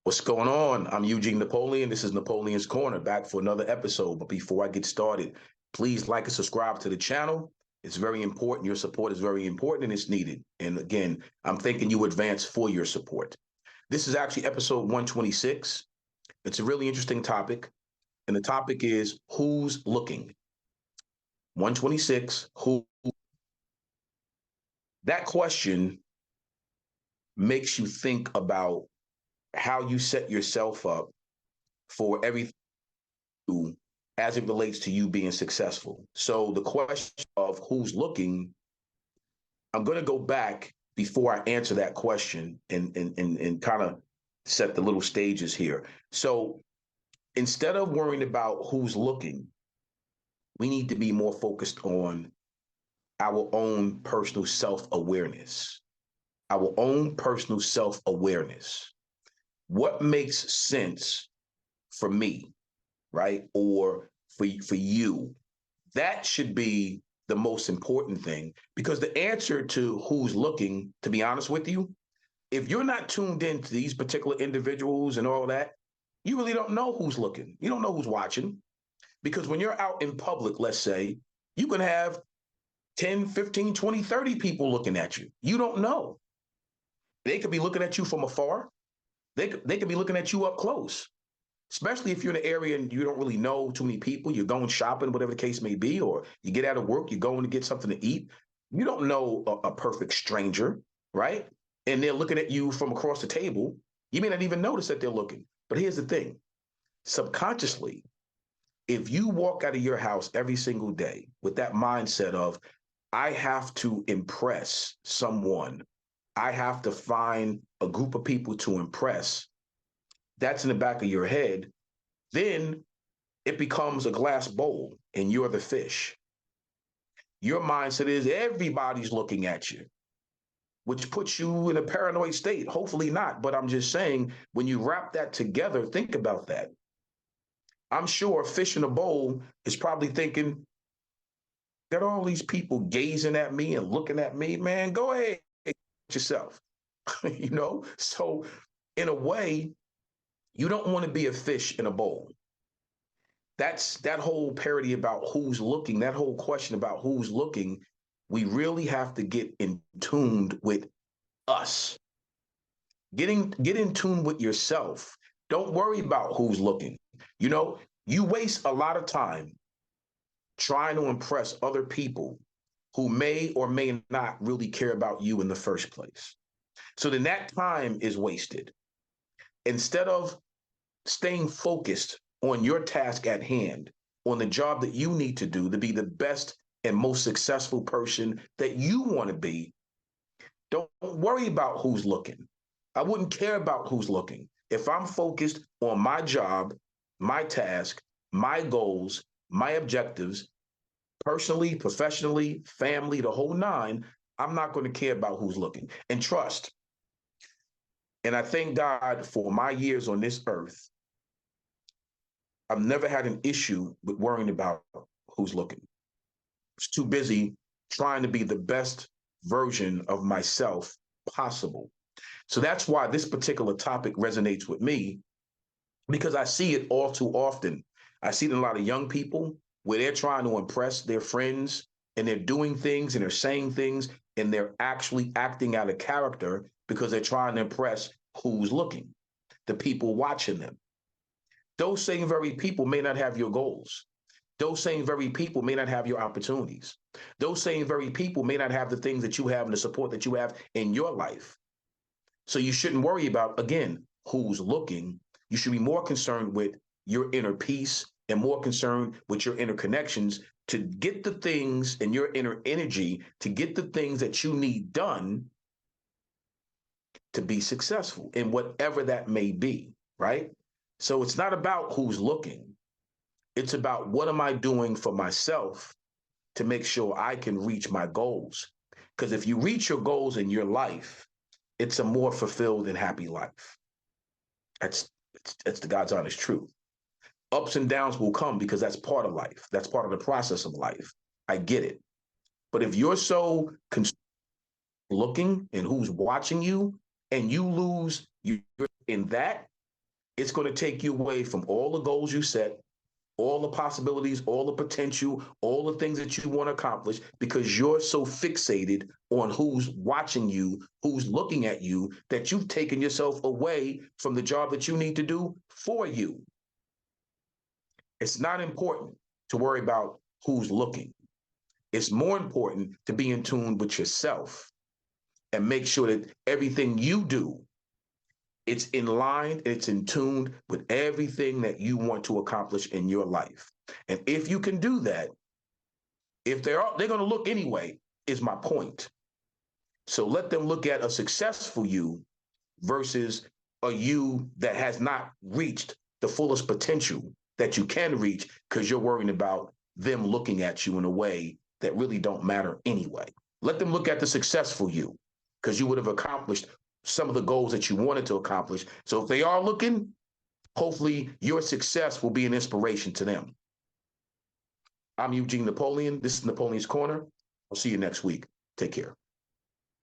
What's going on? I'm Eugene Napoleon. This is Napoleon's Corner, back for another episode. But before I get started, please like and subscribe to the channel. It's very important. Your support is very important and it's needed. And again, I'm thanking you in advance for your support. This is actually episode 126. It's a really interesting topic. And the topic is who's looking? 126, who? That question makes you think about how you set yourself up for everything as it relates to you being successful. So the question of who's looking, I'm going to go back before I answer that question and kind of set the little stages here. So instead of worrying about who's looking, we need to be more focused on our own personal self-awareness. Our own personal self-awareness. What makes sense for me, right? Or for you? That should be the most important thing, because the answer to who's looking, to be honest with you, if you're not tuned into these particular individuals and all that, you really don't know who's looking. You don't know who's watching, because when you're out in public, let's say, you can have 10, 15, 20, 30 people looking at you. You don't know. They could be looking at you from afar. They could be looking at you up close, especially if you're in an area and you don't really know too many people. You're going shopping, whatever the case may be, or you get out of work, you're going to get something to eat. You don't know a perfect stranger, right? And they're looking at you from across the table. You may not even notice that they're looking. But here's the thing. Subconsciously, if you walk out of your house every single day with that mindset of, I have to impress someone, I have to find a group of people to impress, that's in the back of your head, then it becomes a glass bowl and you're the fish. Your mindset is everybody's looking at you, which puts you in a paranoid state. Hopefully not, but I'm just saying, when you wrap that together, think about that. I'm sure a fish in a bowl is probably thinking, got all these people gazing at me and looking at me, man, go ahead yourself. So in a way, you don't want to be a fish in a bowl. That's that whole parody about who's looking, that whole question about who's looking. We really have to get in tuned with us. Get in tune with yourself. Don't worry about who's looking. You waste a lot of time trying to impress other people who may or may not really care about you in the first place. So then that time is wasted. Instead of staying focused on your task at hand, on the job that you need to do to be the best and most successful person that you want to be, don't worry about who's looking. I wouldn't care about who's looking. If I'm focused on my job, my task, my goals, my objectives, personally, professionally, family, the whole nine, I'm not going to care about who's looking. And trust. And I thank God for my years on this earth. I've never had an issue with worrying about who's looking. I was too busy trying to be the best version of myself possible. So that's why this particular topic resonates with me, because I see it all too often. I see it in a lot of young people where they're trying to impress their friends and they're doing things and they're saying things and they're actually acting out of character because they're trying to impress who's looking, the people watching them. Those same very people may not have your goals. Those same very people may not have your opportunities. Those same very people may not have the things that you have and the support that you have in your life. So you shouldn't worry about, again, who's looking. You should be more concerned with your inner peace and more concerned with your inner connections to get the things in your inner energy, to get the things that you need done to be successful in whatever that may be, right? So it's not about who's looking. It's about what am I doing for myself to make sure I can reach my goals. Because if you reach your goals in your life, it's a more fulfilled and happy life. That's the God's honest truth. Ups and downs will come because that's part of life. That's part of the process of life. I get it. But if you're so looking and who's watching you and you lose you in that, It's going to take you away from all the goals you set, all the possibilities, all the potential, all the things that you want to accomplish because you're so fixated on who's watching you, who's looking at you, that you've taken yourself away from the job that you need to do for you. It's not important to worry about who's looking. It's more important to be in tune with yourself and make sure that everything you do, it's in line, it's in tune with everything that you want to accomplish in your life. And if you can do that, if they're going to look anyway, is my point. So let them look at a successful you versus a you that has not reached the fullest potential that you can reach because you're worrying about them looking at you in a way that really don't matter anyway. Let them look at the successful you because you would have accomplished some of the goals that you wanted to accomplish. So if they are looking, hopefully your success will be an inspiration to them. I'm Eugene Napoleon. This is Napoleon's Corner. I'll see you next week. Take care.